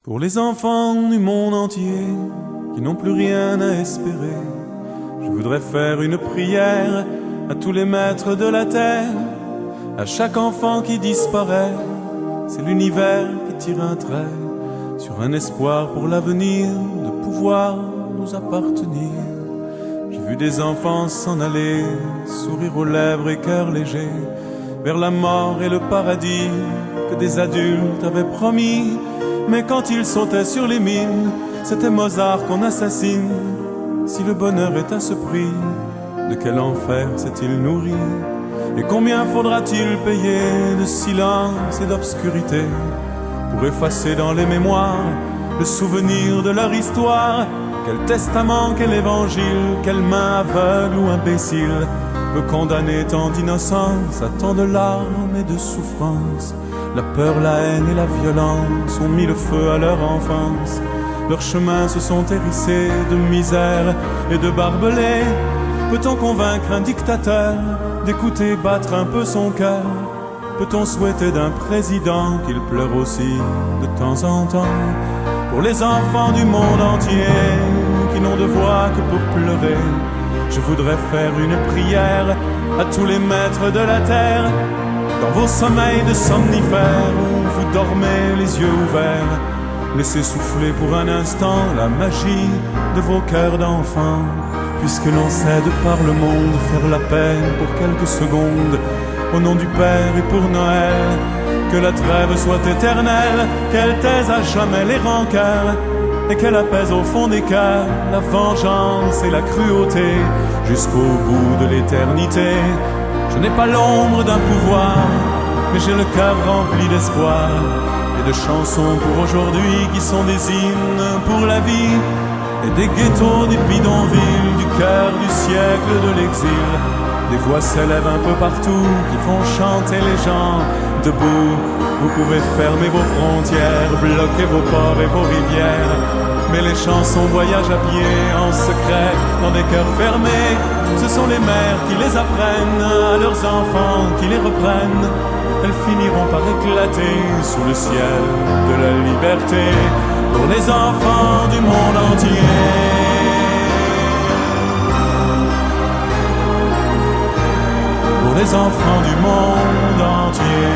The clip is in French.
Pour les enfants du monde entier qui n'ont plus rien à espérer, je voudrais faire une prière à tous les maîtres de la terre. À chaque enfant qui disparaît, c'est l'univers qui tire un trait sur un espoir pour l'avenir de pouvoir nous appartenir. J'ai vu des enfants s'en aller, sourire aux lèvres et cœur léger, vers la mort et le paradis que des adultes avaient promis. Mais quand ils sautaient sur les mines, c'était Mozart qu'on assassine. Si le bonheur est à ce prix, de quel enfer s'est-il nourri? Et combien faudra-t-il payer de silence et d'obscurité pour effacer dans les mémoires le souvenir de leur histoire? Quel testament, quel évangile, quelle main aveugle ou imbécile peut condamner tant d'innocence à tant de larmes et de souffrances? La peur, la haine et la violence ont mis le feu à leur enfance. Leurs chemins se sont hérissés de misère et de barbelés. Peut-on convaincre un dictateur d'écouter battre un peu son cœur? Peut-on souhaiter d'un président qu'il pleure aussi de temps en temps? Pour les enfants du monde entier qui n'ont de voix que pour pleurer, je voudrais faire une prière à tous les maîtres de la terre. Dans vos sommeils de somnifères où vous dormez les yeux ouverts, laissez souffler pour un instant la magie de vos cœurs d'enfants. Puisque l'on sait de par le monde faire la peine pour quelques secondes, au nom du Père et pour Noël, que la trêve soit éternelle, qu'elle taise à jamais les rancœurs, et qu'elle apaise au fond des cœurs la vengeance et la cruauté, jusqu'au bout de l'éternité. Je n'ai pas l'ombre d'un pouvoir, mais j'ai le cœur rempli d'espoir et de chansons pour aujourd'hui qui sont des hymnes pour la vie, et des ghettos, des bidonvilles, du cœur du siècle de l'exil. Des voix s'élèvent un peu partout qui font chanter les gens debout. Vous pouvez fermer vos frontières, bloquer vos ports et vos rivières, mais les chansons voyagent à pied en secret dans des cœurs fermés. Ce sont les mères qui les apprennent à leurs enfants qui les reprennent. Elles finiront par éclater sous le ciel de la liberté pour les enfants du monde entier. Pour les enfants du monde entier.